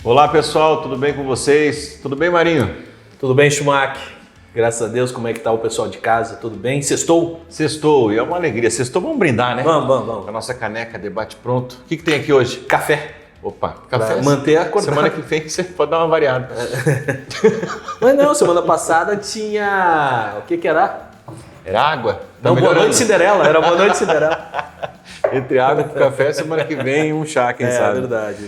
Olá pessoal, tudo bem com vocês? Tudo bem, Marinho? Tudo bem, Schumacher? Graças a Deus, como é que tá o pessoal de casa? Tudo bem? Sextou? Sextou, e é uma alegria. Sextou, vamos brindar, né? Vamos. A nossa caneca Debate Pronto. O que tem aqui hoje? Café. Opa, café. Pra manter acordado. Semana que vem você pode dar uma variada. Mas não, semana passada tinha... O que era? Era água? Não, Boa Noite Cinderela. Era Boa Noite Cinderela. Entre água e café, semana que vem um chá, quem sabe. É verdade.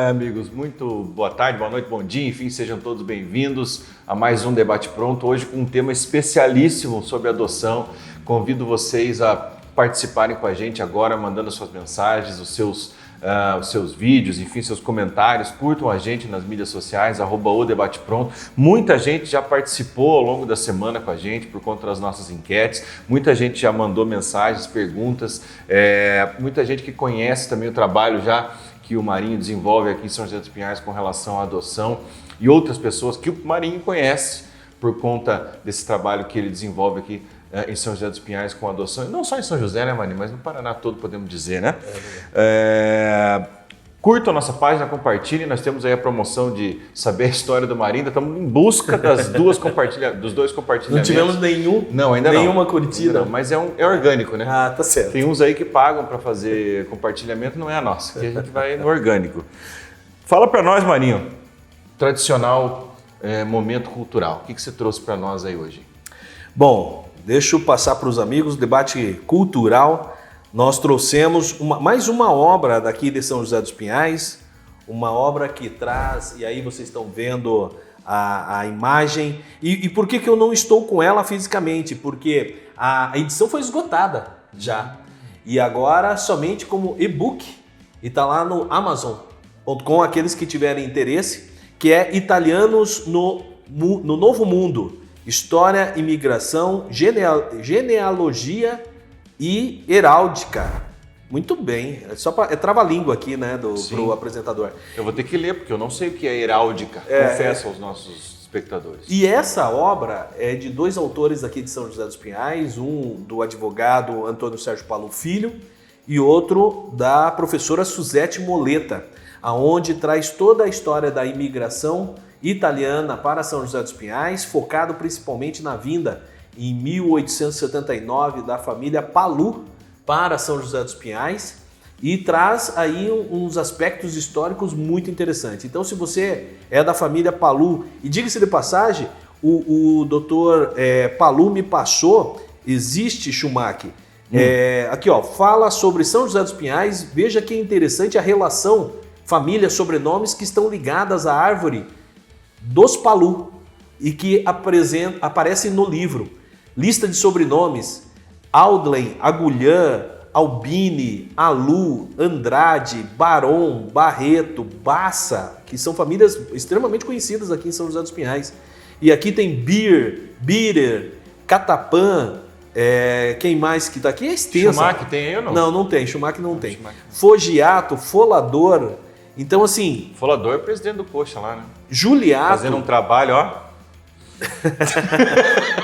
Amigos, muito boa tarde, boa noite, bom dia, enfim, sejam todos bem-vindos a mais um Debate Pronto, hoje com um tema especialíssimo sobre adoção. Convido vocês a participarem com a gente agora, mandando suas mensagens, os seus vídeos, enfim, seus comentários, curtam a gente nas mídias sociais, @odebatepronto. Muita gente já participou ao longo da semana com a gente por conta das nossas enquetes, muita gente já mandou mensagens, perguntas, muita gente que conhece também o trabalho já que o Marinho desenvolve aqui em São José dos Pinhais com relação à adoção e outras pessoas que o Marinho conhece por conta desse trabalho que ele desenvolve aqui em São José dos Pinhais com adoção, não só em São José, né, Marinho, mas no Paraná todo, podemos dizer, né? Curtam a nossa página, compartilhem, nós temos aí a promoção de saber a história do Marinho, estamos em busca dos dois compartilhamentos. Não tivemos nenhuma curtida. Não, mas é orgânico, né? Ah, tá certo. Tem uns aí que pagam para fazer compartilhamento, não é a nossa, que a gente vai no orgânico. Fala para nós, Marinho, tradicional momento cultural, o que você trouxe para nós aí hoje? Bom, deixa eu passar para os amigos, debate cultural. Nós trouxemos mais uma obra daqui de São José dos Pinhais, uma obra que traz, e aí vocês estão vendo a imagem. E por que eu não estou com ela fisicamente? Porque a edição foi esgotada já. E agora somente como e-book, e está lá no Amazon.com, aqueles que tiverem interesse, que é Italianos no Novo Mundo. História, imigração, genealogia e heráldica. Muito bem. É trava-língua aqui, né, pro apresentador. Eu vou ter que ler, porque eu não sei o que é heráldica. Confesso aos nossos espectadores. E essa obra é de dois autores aqui de São José dos Pinhais, um do advogado Antônio Sérgio Paulo Filho e outro da professora Suzete Moleta, aonde traz toda a história da imigração italiana para São José dos Pinhais, focado principalmente na vinda em 1879 da família Pallu para São José dos Pinhais e traz aí uns aspectos históricos muito interessantes. Então, se você é da família Pallu, e diga-se de passagem, o doutor Pallu me passou, existe, Schumacher, aqui ó, fala sobre São José dos Pinhais, veja que interessante a relação família, sobrenomes que estão ligadas à árvore dos Pallu e que aparecem no livro. Lista de sobrenomes: Audley, Agulhã, Albini, Alu, Andrade, Baron, Barreto, Bassa, que são famílias extremamente conhecidas aqui em São José dos Pinhais. E aqui tem Bitter, Catapã, quem mais que está aqui? É extensa. Schumacher tem aí ou não? Não tem, Schumacher não tem. Fogiato, Folador. Então, assim... Folador é presidente do Coxa lá, né? Juliato... Fazendo um trabalho, ó...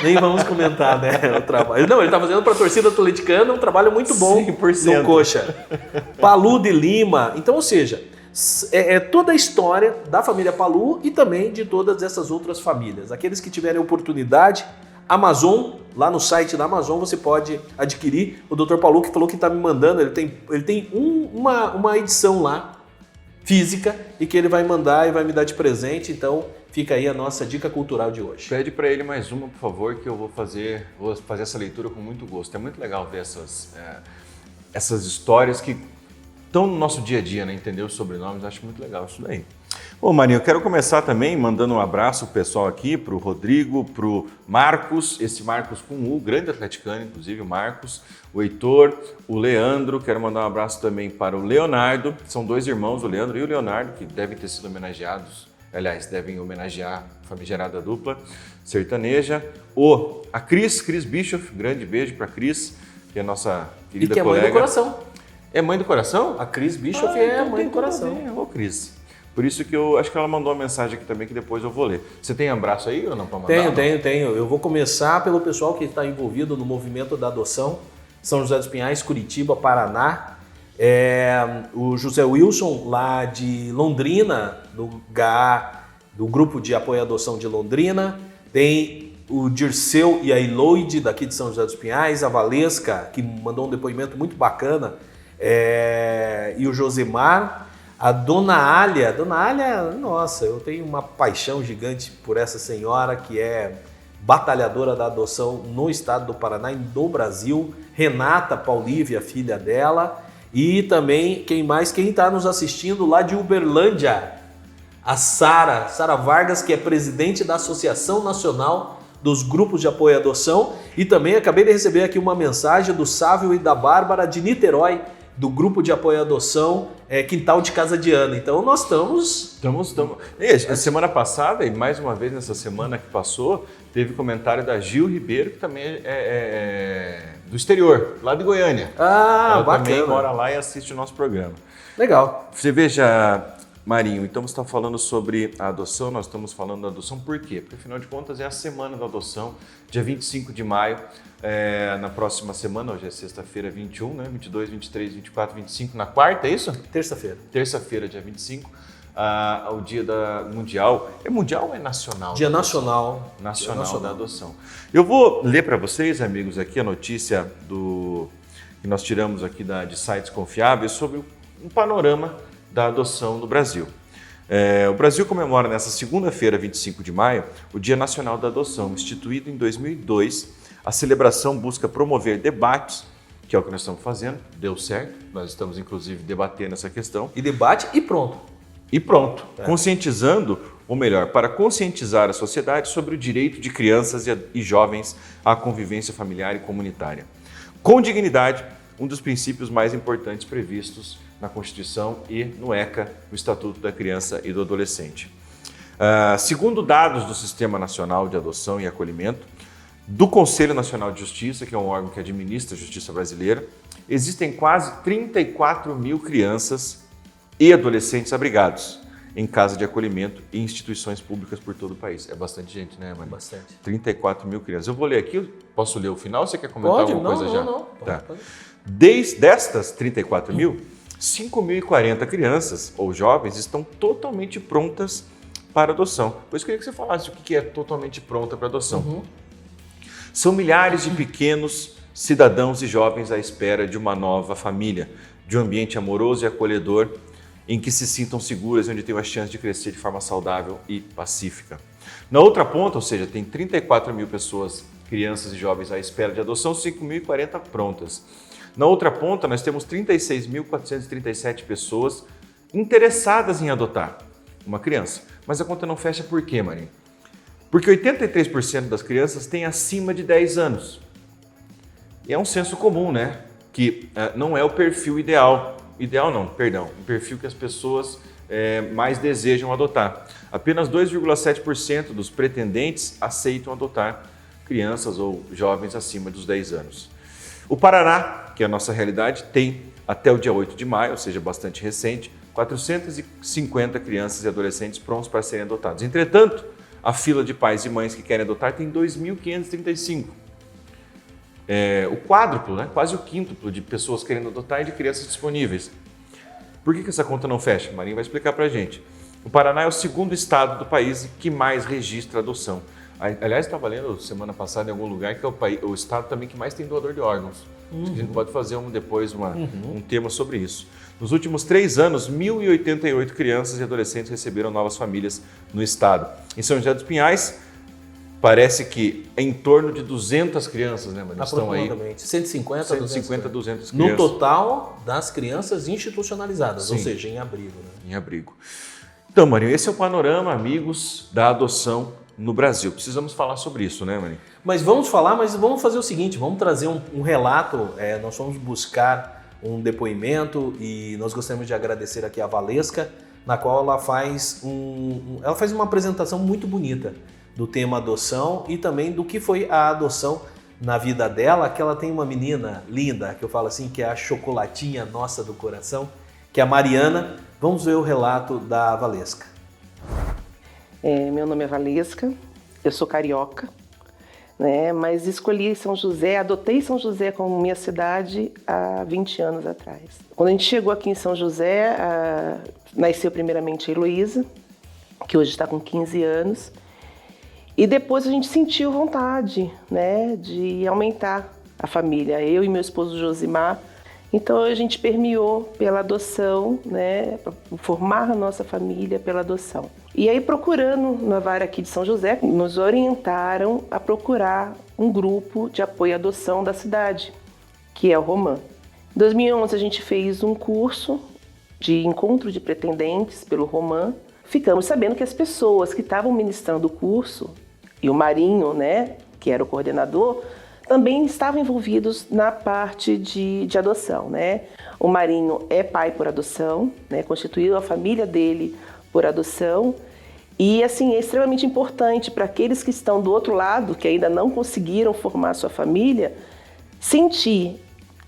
Nem vamos comentar, né, o trabalho. Não, ele está fazendo para a torcida atleticana um trabalho muito bom 100%. no Coxa. Pallu de Lima. Então, ou seja, toda a história da família Pallu e também de todas essas outras famílias. Aqueles que tiverem oportunidade, Amazon, lá no site da Amazon você pode adquirir. O Dr. Pallu que falou que está me mandando, ele tem uma edição lá, física, e que ele vai mandar e vai me dar de presente. Então fica aí a nossa dica cultural de hoje. Pede para ele mais uma, por favor, que eu vou fazer essa leitura com muito gosto. É muito legal ver essas histórias que estão no nosso dia a dia, né? Entender os sobrenomes, acho muito legal isso daí. Bom, Marinho, eu quero começar também mandando um abraço pro pessoal aqui, pro Rodrigo, pro Marcos, esse Marcos com U, grande atleticano, inclusive, o Marcos, o Heitor, o Leandro, quero mandar um abraço também para o Leonardo, são dois irmãos, o Leandro e o Leonardo, que devem ter sido homenageados, aliás, devem homenagear a famigerada dupla sertaneja. A Cris Bischoff, grande beijo para Cris, que é a nossa querida colega. E que é mãe do coração. É mãe do coração? A Cris Bischoff é mãe do coração. Ô, Cris. Por isso que eu acho que ela mandou uma mensagem aqui também que depois eu vou ler. Você tem abraço aí ou não para mandar? Tenho. Eu vou começar pelo pessoal que está envolvido no movimento da adoção. São José dos Pinhais, Curitiba, Paraná. O José Wilson, lá de Londrina, do grupo de apoio à adoção de Londrina. Tem o Dirceu e a Iloide, daqui de São José dos Pinhais, a Valesca, que mandou um depoimento muito bacana, e o Josemar. A Dona Alia, nossa, eu tenho uma paixão gigante por essa senhora, que é batalhadora da adoção no estado do Paraná e no Brasil. Renata Paulívia, filha dela. E também, quem está nos assistindo lá de Uberlândia? A Sara Vargas, que é presidente da Associação Nacional dos Grupos de Apoio à Adoção. E também acabei de receber aqui uma mensagem do Sávio e da Bárbara de Niterói, do Grupo de Apoio à Adoção, Quintal de Casa de Ana. Então nós estamos... A semana passada, e mais uma vez nessa semana que passou, teve comentário da Gil Ribeiro, que também é do exterior, lá de Goiânia. Ela bacana. Também mora lá e assiste o nosso programa. Legal. Você veja, Marinho, então você está falando sobre a adoção, nós estamos falando da adoção por quê? Porque afinal de contas é a semana da adoção, dia 25 de maio, na próxima semana, hoje é sexta-feira 21, né? 22, 23, 24, 25, na quarta, é isso? Terça-feira. Terça-feira, dia 25, o dia da mundial. É mundial ou é nacional? Dia nacional. Nacional da adoção. Eu vou ler para vocês, amigos, aqui a notícia que nós tiramos aqui de sites confiáveis sobre um panorama da adoção no Brasil. O Brasil comemora nessa segunda-feira, 25 de maio, o Dia Nacional da Adoção. Instituído em 2002, a celebração busca promover debates, que é o que nós estamos fazendo, deu certo, nós estamos inclusive debatendo essa questão. E debate e pronto. Conscientizando, ou melhor, para conscientizar a sociedade sobre o direito de crianças e jovens à convivência familiar e comunitária. Com dignidade, um dos princípios mais importantes previstos na Constituição e no ECA, o Estatuto da Criança e do Adolescente. Segundo dados do Sistema Nacional de Adoção e Acolhimento, do Conselho Nacional de Justiça, que é um órgão que administra a justiça brasileira, existem quase 34 mil crianças e adolescentes abrigados em casa de acolhimento e instituições públicas por todo o país. É bastante gente, né, Maria? Bastante. 34 mil crianças. Eu vou ler aqui, posso ler o final ou você quer comentar alguma coisa já? Não. Tá. Destas 34 mil, 5.040 crianças ou jovens estão totalmente prontas para adoção. Pois eu queria que você falasse o que é totalmente pronta para adoção. São milhares de pequenos cidadãos e jovens à espera de uma nova família, de um ambiente amoroso e acolhedor em que se sintam seguras e onde tenham a chance de crescer de forma saudável e pacífica. Na outra ponta, ou seja, tem 34 mil pessoas, crianças e jovens à espera de adoção, 5.040 prontas. Na outra ponta, nós temos 36.437 pessoas interessadas em adotar uma criança. Mas a conta não fecha por quê, Marinho? Porque 83% das crianças têm acima de 10 anos. E é um senso comum, né? Que não é o perfil ideal. O perfil que as pessoas mais desejam adotar. Apenas 2,7% dos pretendentes aceitam adotar crianças ou jovens acima dos 10 anos. O Paraná, que é a nossa realidade, tem até o dia 8 de maio, ou seja, bastante recente, 450 crianças e adolescentes prontos para serem adotados. Entretanto, a fila de pais e mães que querem adotar tem 2.535. O quádruplo, né? Quase o quíntuplo de pessoas querendo adotar e de crianças disponíveis. Por que essa conta não fecha? Marinho vai explicar para a gente. O Paraná é o segundo estado do país que mais registra adoção. Aliás, estava lendo semana passada em algum lugar que é o estado também que mais tem doador de órgãos. A gente pode fazer depois um tema sobre isso. Nos últimos 3 anos, 1.088 crianças e adolescentes receberam novas famílias no estado. Em São José dos Pinhais, parece que é em torno de 200 crianças, né, Maria? Estão aí. 150 a 200 crianças. No total das crianças institucionalizadas, Sim. ou seja, em abrigo. Né? Em abrigo. Então, Marinho, esse é o panorama, amigos, da adoção no Brasil. Precisamos falar sobre isso, né, Marinho? Mas vamos fazer o seguinte, vamos trazer um relato, nós vamos buscar um depoimento e nós gostaríamos de agradecer aqui a Valesca, na qual ela faz uma apresentação muito bonita do tema adoção e também do que foi a adoção na vida dela, que ela tem uma menina linda, que eu falo assim, que é a chocolatinha nossa do coração, que é a Mariana. Vamos ver o relato da Valesca. Meu nome é Valesca, eu sou carioca, né? Mas escolhi São José, adotei São José como minha cidade há 20 anos atrás. Quando a gente chegou aqui em São José, nasceu primeiramente a Heloísa, que hoje está com 15 anos, e depois a gente sentiu vontade, né, de aumentar a família, eu e meu esposo Josimar. Então a gente permeou pela adoção, né, formar a nossa família pela adoção. E aí, procurando na vara aqui de São José, nos orientaram a procurar um grupo de apoio à adoção da cidade, que é o Roman. Em 2011 a gente fez um curso de encontro de pretendentes pelo Roman. Ficamos sabendo que as pessoas que estavam ministrando o curso, e o Marinho, né, que era o coordenador, também estavam envolvidos na parte de adoção, né? O Marinho é pai por adoção, né, constituiu a família dele por adoção, e assim é extremamente importante para aqueles que estão do outro lado, que ainda não conseguiram formar sua família, sentir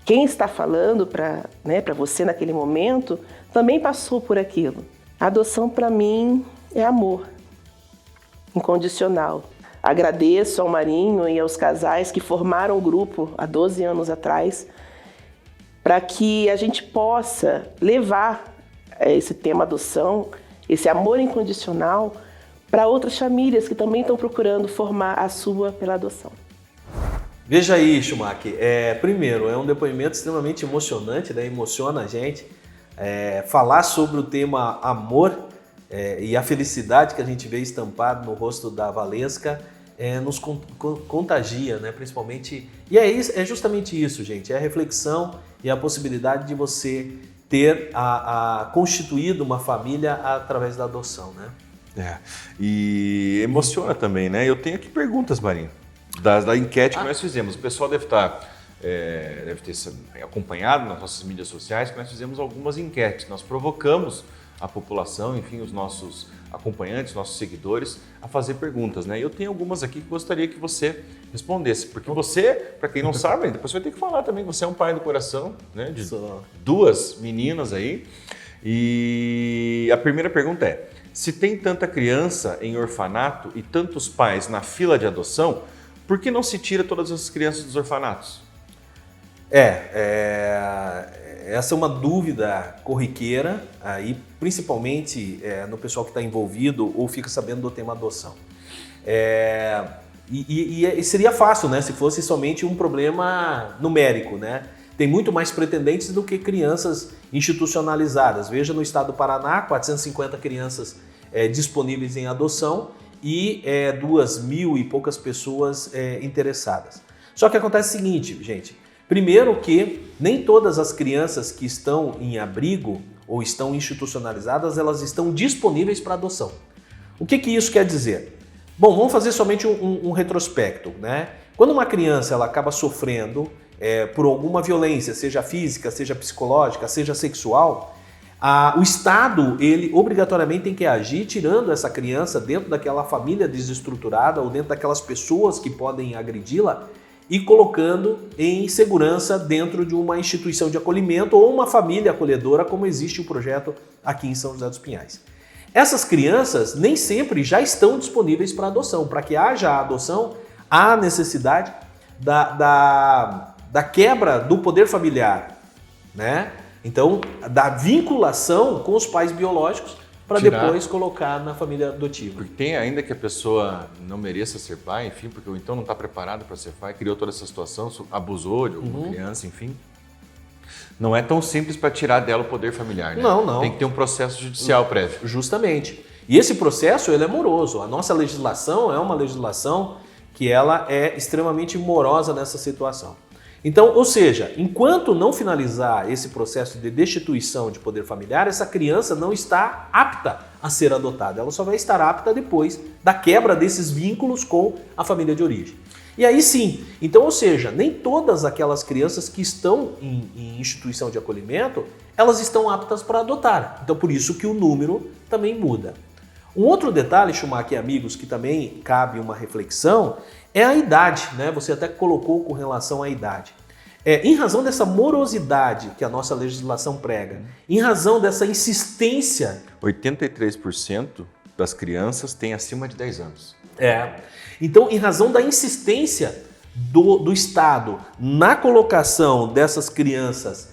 quem está falando para, né, para você naquele momento também passou por aquilo. A adoção para mim é amor incondicional. Agradeço ao Marinho e aos casais que formaram o grupo há 12 anos atrás para que a gente possa levar esse tema adoção, esse amor incondicional para outras famílias que também estão procurando formar a sua pela adoção. Veja aí, Schumacher, primeiro, é um depoimento extremamente emocionante, né? Emociona a gente. Falar sobre o tema amor e a felicidade que a gente vê estampado no rosto da Valesca nos contagia, né? Principalmente. E é justamente isso, gente. É a reflexão e a possibilidade de você ter constituído uma família através da adoção, né? E emociona também, né? Eu tenho aqui perguntas, Marinho, da enquete que nós fizemos. O pessoal deve ter acompanhado nas nossas mídias sociais, que nós fizemos algumas enquetes. Nós provocamos a população, enfim, os nossos acompanhantes, nossos seguidores, a fazer perguntas, né? Eu tenho algumas aqui que gostaria que você respondesse, porque você, para quem não sabe, depois você vai ter que falar também, você é um pai do coração, né? De duas meninas aí. E a primeira pergunta é: se tem tanta criança em orfanato e tantos pais na fila de adoção, por que não se tira todas as crianças dos orfanatos? Essa é uma dúvida corriqueira, aí, principalmente no pessoal que está envolvido ou fica sabendo do tema adoção. E seria fácil, né, se fosse somente um problema numérico, né? Tem muito mais pretendentes do que crianças institucionalizadas. Veja, no estado do Paraná, 450 crianças disponíveis em adoção e 2.000 e poucas pessoas interessadas. Só que acontece o seguinte, gente. Primeiro que nem todas as crianças que estão em abrigo ou estão institucionalizadas, elas estão disponíveis para adoção. O que isso quer dizer? Bom, vamos fazer somente um retrospecto, né? Quando uma criança ela acaba sofrendo por alguma violência, seja física, seja psicológica, seja sexual, o Estado, ele obrigatoriamente tem que agir tirando essa criança dentro daquela família desestruturada ou dentro daquelas pessoas que podem agredi-la e colocando em segurança dentro de uma instituição de acolhimento ou uma família acolhedora, como existe o projeto aqui em São José dos Pinhais. Essas crianças nem sempre já estão disponíveis para adoção. Para que haja a adoção, há necessidade da quebra do poder familiar, né? Então, da vinculação com os pais biológicos para depois colocar na família adotiva. Porque tem ainda que a pessoa não mereça ser pai, enfim, porque ou então não está preparado para ser pai, criou toda essa situação, abusou de alguma criança, enfim. Não é tão simples para tirar dela o poder familiar, né? Não. Tem que ter um processo judicial prévio. Justamente. E esse processo, ele é moroso. A nossa legislação é uma legislação que ela é extremamente morosa nessa situação. Então, ou seja, enquanto não finalizar esse processo de destituição de poder familiar, essa criança não está apta a ser adotada. Ela só vai estar apta depois da quebra desses vínculos com a família de origem. E aí sim, então, ou seja, nem todas aquelas crianças que estão em instituição de acolhimento, elas estão aptas para adotar. Então, por isso que o número também muda. Um outro detalhe, Schumacher e amigos, que também cabe uma reflexão, é a idade, né? Você até colocou com relação à idade. Em razão dessa morosidade que a nossa legislação prega, em razão dessa insistência... 83% das crianças têm acima de 10 anos. Então, em razão da insistência do Estado na colocação dessas crianças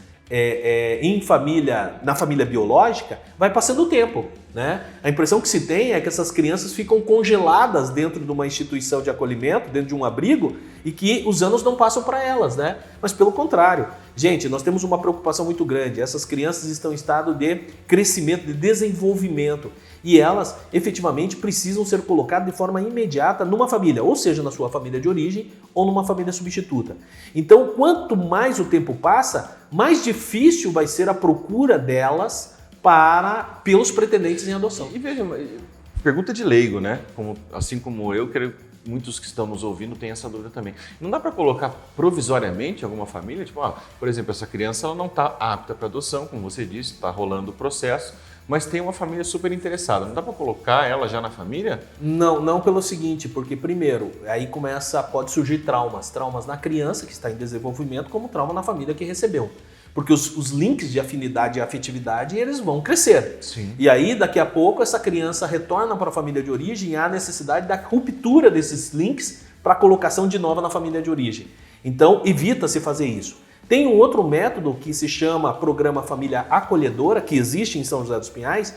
na família biológica, vai passando o tempo, né? A impressão que se tem é que essas crianças ficam congeladas dentro de uma instituição de acolhimento, dentro de um abrigo, e que os anos não passam para elas, né? Mas pelo contrário. Gente, nós temos uma preocupação muito grande. Essas crianças estão em estado de crescimento, de desenvolvimento, e elas efetivamente precisam ser colocadas de forma imediata numa família, ou seja, na sua família de origem ou numa família substituta. Então, quanto mais o tempo passa, mais difícil vai ser a procura delas pelos pretendentes em adoção. E veja, pergunta de leigo, né? Assim como eu, creio que muitos que estão nos ouvindo têm essa dúvida também. Não dá para colocar provisoriamente alguma família? Tipo, por exemplo, essa criança ela não está apta para adoção, como você disse, está rolando o processo, mas tem uma família super interessada. Não dá para colocar ela já na família? Não pelo seguinte, porque primeiro, aí pode surgir traumas na criança que está em desenvolvimento, como trauma na família que recebeu. Porque os links de afinidade e afetividade, eles vão crescer. Sim. E aí, daqui a pouco, essa criança retorna para a família de origem e há necessidade da ruptura desses links para a colocação de nova na família de origem. Então, evita-se fazer isso. Tem um outro método que se chama Programa Família Acolhedora, que existe em São José dos Pinhais,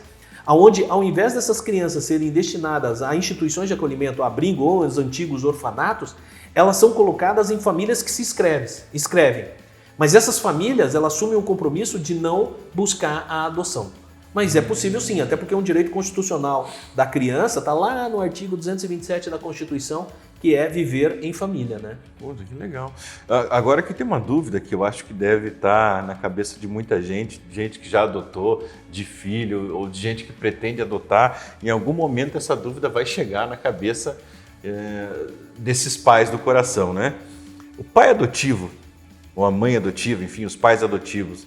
onde, ao invés dessas crianças serem destinadas a instituições de acolhimento, abrigo ou os antigos orfanatos, elas são colocadas em famílias que se inscrevem. Mas essas famílias, elas assumem o compromisso de não buscar a adoção. Mas é possível sim, até porque é um direito constitucional da criança, está lá no artigo 227 da Constituição, que é viver em família, né? Pô, que legal. Agora que tem uma dúvida que eu acho que deve estar na cabeça de muita gente que já adotou, de filho, ou de gente que pretende adotar, em algum momento essa dúvida vai chegar na cabeça desses pais do coração, né? O pai adotivo, ou a mãe adotiva, enfim, os pais adotivos,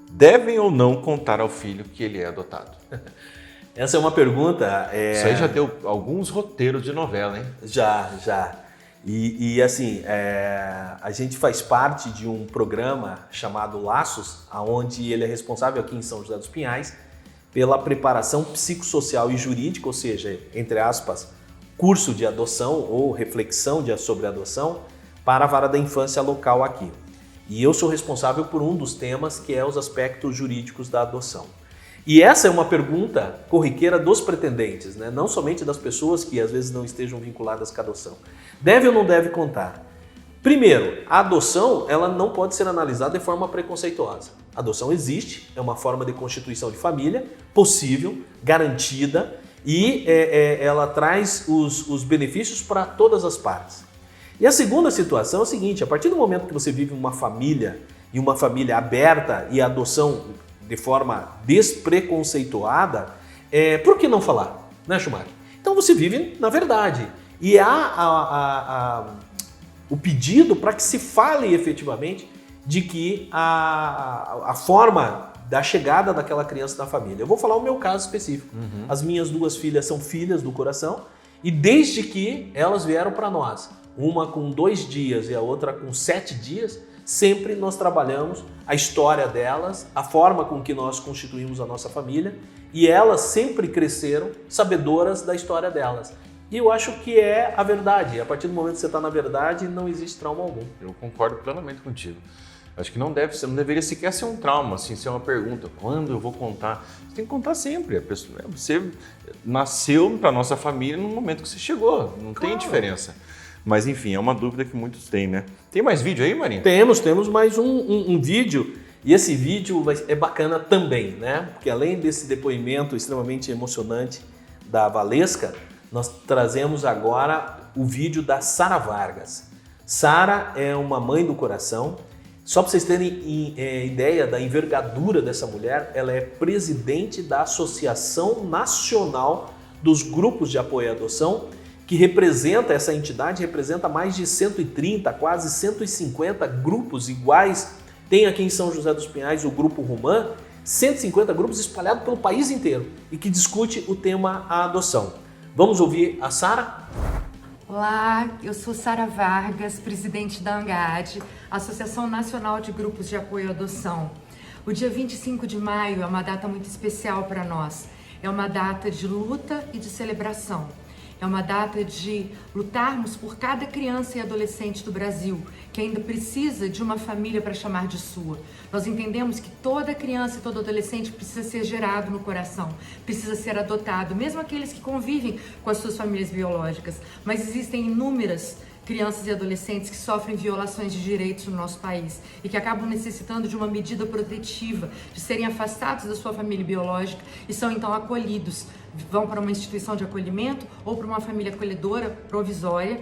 devem ou não contar ao filho que ele é adotado? Essa é uma pergunta... Isso aí já deu alguns roteiros de novela, hein? Já. E assim, a gente faz parte de um programa chamado Laços, onde ele é responsável aqui em São José dos Pinhais pela preparação psicossocial e jurídica, ou seja, entre aspas, curso de adoção ou reflexão sobre adoção para a vara da infância local aqui. E eu sou responsável por um dos temas, que é os aspectos jurídicos da adoção. E essa é uma pergunta corriqueira dos pretendentes, né? Não somente das pessoas que às vezes não estejam vinculadas com a adoção. Deve ou não deve contar? Primeiro, a adoção ela não pode ser analisada de forma preconceituosa. A adoção existe, é uma forma de constituição de família, possível, garantida, e ela traz os benefícios para todas as partes. E a segunda situação é o seguinte, a partir do momento que você vive uma família, e uma família aberta e a adoção de forma despreconceituada, por que não falar, né, Schumacher? Então você vive na verdade. E há o pedido para que se fale efetivamente de que a forma da chegada daquela criança na família. Eu vou falar o meu caso específico. As minhas duas filhas são filhas do coração e desde que elas vieram para nós, uma com 2 dias e a outra com 7 dias, sempre nós trabalhamos a história delas, a forma com que nós constituímos a nossa família e elas sempre cresceram sabedoras da história delas. E eu acho que é a verdade. A partir do momento que você está na verdade, não existe trauma algum. Eu concordo plenamente contigo. Acho que não deveria sequer ser um trauma, assim, ser uma pergunta. Quando eu vou contar? Você tem que contar sempre. Você nasceu para a nossa família no momento que você chegou. Não tem diferença. Mas enfim, é uma dúvida que muitos têm, né? Tem mais vídeo aí, Marinho? Temos mais um vídeo. E esse vídeo é bacana também, né? Porque além desse depoimento extremamente emocionante da Valesca, nós trazemos agora o vídeo da Sara Vargas. Sara é uma mãe do coração. Só para vocês terem ideia da envergadura dessa mulher, ela é presidente da Associação Nacional dos Grupos de Apoio à Adoção, que representa, essa entidade representa mais de 130, quase 150 grupos iguais. Tem aqui em São José dos Pinhais o Grupo Rumã, 150 grupos espalhados pelo país inteiro e que discute o tema a adoção. Vamos ouvir a Sara? Olá, eu sou Sara Vargas, presidente da ANGAAD, Associação Nacional de Grupos de Apoio à Adoção. O dia 25 de maio é uma data muito especial para nós. É uma data de luta e de celebração. é uma data de lutarmos por cada criança e adolescente do Brasil, que ainda precisa de uma família para chamar de sua. Nós entendemos que toda criança e todo adolescente precisa ser gerado no coração, precisa ser adotado, mesmo aqueles que convivem com as suas famílias biológicas. Mas existem inúmeras crianças e adolescentes que sofrem violações de direitos no nosso país e que acabam necessitando de uma medida protetiva, de serem afastados da sua família biológica e são então acolhidos, vão para uma instituição de acolhimento ou para uma família acolhedora provisória,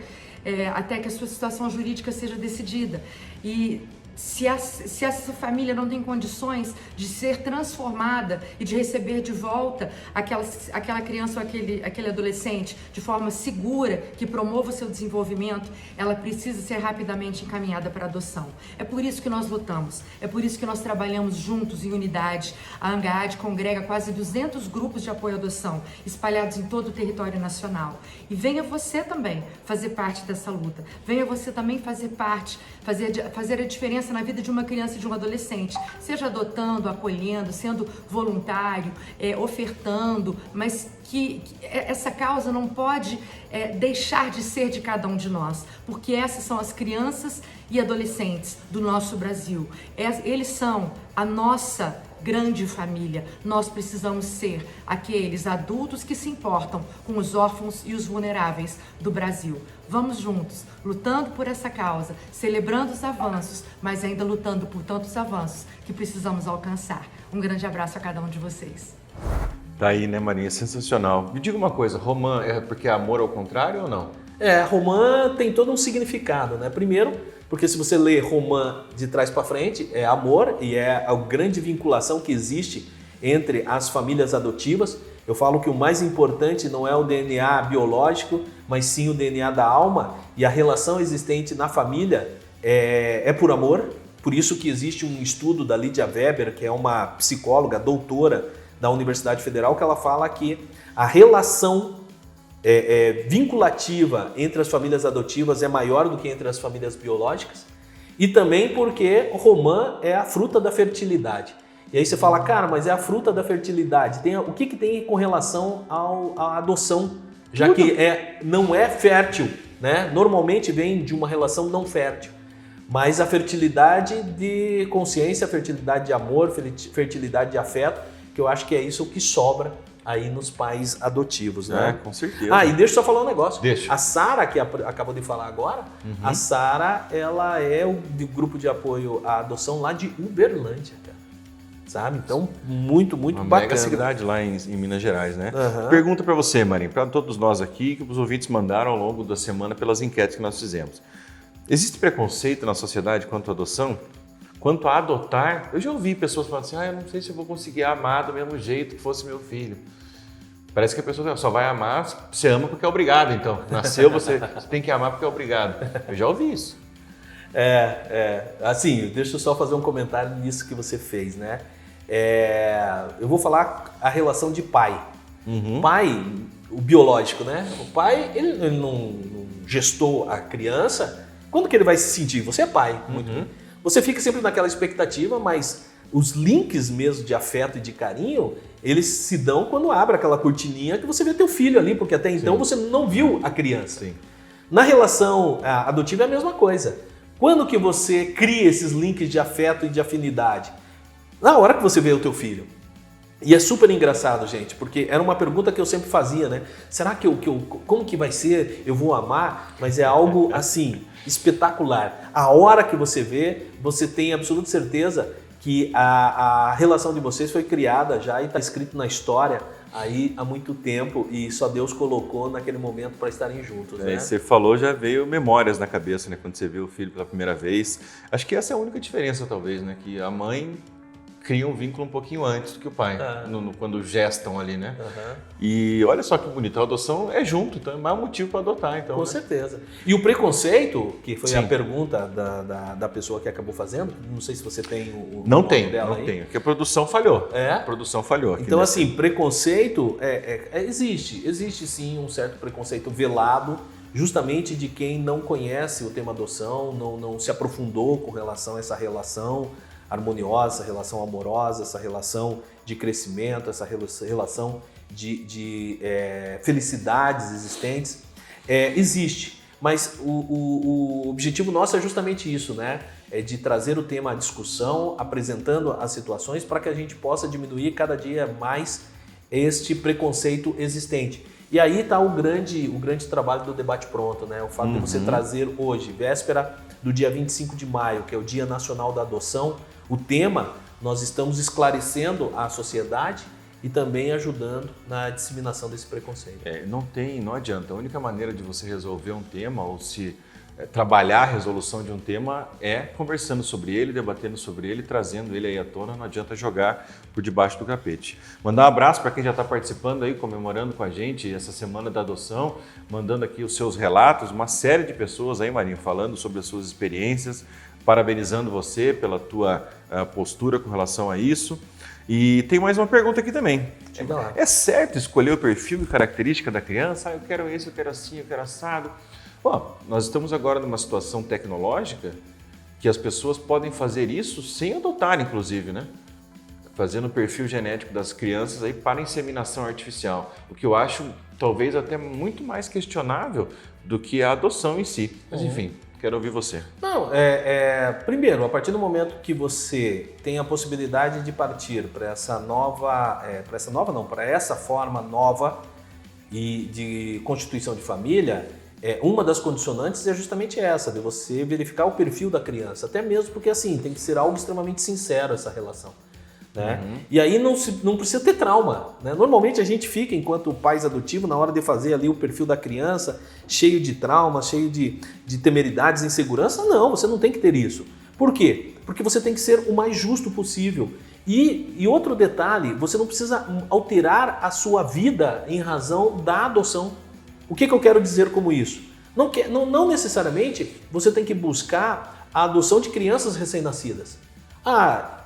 até que a sua situação jurídica seja decidida. E se essa família não tem condições de ser transformada e de receber de volta aquela criança ou aquele adolescente de forma segura, que promova o seu desenvolvimento, ela precisa ser rapidamente encaminhada para adoção. É por isso que nós lutamos, é por isso que nós trabalhamos juntos em unidade. A ANGAAD congrega quase 200 grupos de apoio à adoção, espalhados em todo o território nacional. E venha você também fazer parte dessa luta, venha você também fazer parte, fazer a diferença na vida de uma criança e de um adolescente, seja adotando, acolhendo, sendo voluntário, ofertando, mas que essa causa não pode deixar de ser de cada um de nós, porque essas são as crianças e adolescentes do nosso Brasil. Eles são a nossa grande família. Nós precisamos ser aqueles adultos que se importam com os órfãos e os vulneráveis do Brasil. Vamos juntos, lutando por essa causa, celebrando os avanços, mas ainda lutando por tantos avanços que precisamos alcançar. Um grande abraço a cada um de vocês. Tá aí, né, Marinha? Sensacional. Me diga uma coisa, romã é porque é amor ao contrário ou não? Romã tem todo um significado, né? Primeiro, porque se você lê romã de trás para frente, é amor e é a grande vinculação que existe entre as famílias adotivas. Eu falo que o mais importante não é o DNA biológico, mas sim o DNA da alma, e a relação existente na família é por amor. Por isso que existe um estudo da Lydia Weber, que é uma psicóloga, doutora da Universidade Federal, que ela fala que a relação vinculativa entre as famílias adotivas é maior do que entre as famílias biológicas, e também porque o romã é a fruta da fertilidade. E aí você fala, cara, mas é a fruta da fertilidade. O que tem com relação à adoção? Já que não é fértil, né? Normalmente vem de uma relação não fértil. Mas a fertilidade de consciência, a fertilidade de amor, fertilidade de afeto, que eu acho que é isso que sobra aí nos pais adotivos, né? Com certeza. E deixa eu só falar um negócio. Deixa. A Sara, que acabou de falar agora, a Sara, ela é do grupo de apoio à adoção lá de Uberlândia, cara. Sabe? Então, muito bacana. Uma mega cidade lá em Minas Gerais, né? Pergunta para você, Marinho, para todos nós aqui, que os ouvintes mandaram ao longo da semana pelas enquetes que nós fizemos. Existe preconceito na sociedade quanto à adoção? Quanto a adotar? Eu já ouvi pessoas falando assim, eu não sei se eu vou conseguir amar do mesmo jeito que fosse meu filho. Parece que a pessoa só vai amar, você ama porque é obrigado, então. Nasceu, você tem que amar porque é obrigado. Eu já ouvi isso. Assim, deixa eu só fazer um comentário nisso que você fez, né? Eu vou falar a relação de pai. Pai, o biológico, né? O pai, ele não gestou a criança. Quando que ele vai se sentir? Você é pai. Você fica sempre naquela expectativa, mas os links mesmo de afeto e de carinho, eles se dão quando abre aquela cortininha que você vê teu filho ali, porque até então você não viu a criança. Sim. Na relação adotiva é a mesma coisa. Quando que você cria esses links de afeto e de afinidade? Na hora que você vê o teu filho. E é super engraçado, gente, porque era uma pergunta que eu sempre fazia, né? Será que como que vai ser? Eu vou amar? Mas é algo, assim, espetacular. A hora que você vê, você tem absoluta certeza que a relação de vocês foi criada já e está escrito na história aí há muito tempo e só Deus colocou naquele momento para estarem juntos, né? Você falou, já veio memórias na cabeça, né? Quando você viu o filho pela primeira vez. Acho que essa é a única diferença, talvez, né? Que a mãe cria um vínculo um pouquinho antes do que o pai, quando gestam ali, né? E olha só que bonito, a adoção é junto, então é mais um motivo para adotar, então. Com certeza. E o preconceito, que foi a pergunta da pessoa que acabou fazendo, não sei se você tem o não nome tenho, dela não aí. tenho, porque a produção falhou. A produção falhou. Aqui então, assim, preconceito existe sim um certo preconceito velado, justamente de quem não conhece o tema adoção, não se aprofundou com relação a essa relação harmoniosa, essa relação amorosa, essa relação de crescimento, essa relação de felicidades existentes, existe. Mas o objetivo nosso é justamente isso, né? É de trazer o tema à discussão, apresentando as situações para que a gente possa diminuir cada dia mais este preconceito existente. E aí está o grande trabalho do Debate Pronto, né? O fato de você trazer hoje, véspera do dia 25 de maio, que é o Dia Nacional da Adoção, o tema, nós estamos esclarecendo a sociedade e também ajudando na disseminação desse preconceito. Não adianta. A única maneira de você resolver um tema ou se trabalhar a resolução de um tema é conversando sobre ele, debatendo sobre ele, trazendo ele aí à tona. Não adianta jogar por debaixo do tapete. Mandar um abraço para quem já está participando aí, comemorando com a gente essa semana da adoção, mandando aqui os seus relatos, uma série de pessoas aí, Marinho, falando sobre as suas experiências, parabenizando você pela tua postura com relação a isso. E tem mais uma pergunta aqui também. É certo escolher o perfil e característica da criança? Eu quero esse, eu quero assim, eu quero assado. Bom, nós estamos agora numa situação tecnológica que as pessoas podem fazer isso sem adotar, inclusive, né? Fazendo o perfil genético das crianças aí para inseminação artificial. O que eu acho talvez até muito mais questionável do que a adoção em si. Mas enfim, quero ouvir você. Não, primeiro, a partir do momento que você tem a possibilidade de partir para essa forma nova e de constituição de família, uma das condicionantes é justamente essa, de você verificar o perfil da criança, até mesmo porque assim, tem que ser algo extremamente sincero essa relação. Né? E aí não precisa ter trauma. Né? Normalmente a gente fica, enquanto pais adotivos, na hora de fazer ali o perfil da criança, cheio de traumas, cheio de temeridades, insegurança. Não, você não tem que ter isso. Por quê? Porque você tem que ser o mais justo possível. E outro detalhe, você não precisa alterar a sua vida em razão da adoção. O que eu quero dizer como isso? Não necessariamente você tem que buscar a adoção de crianças recém-nascidas.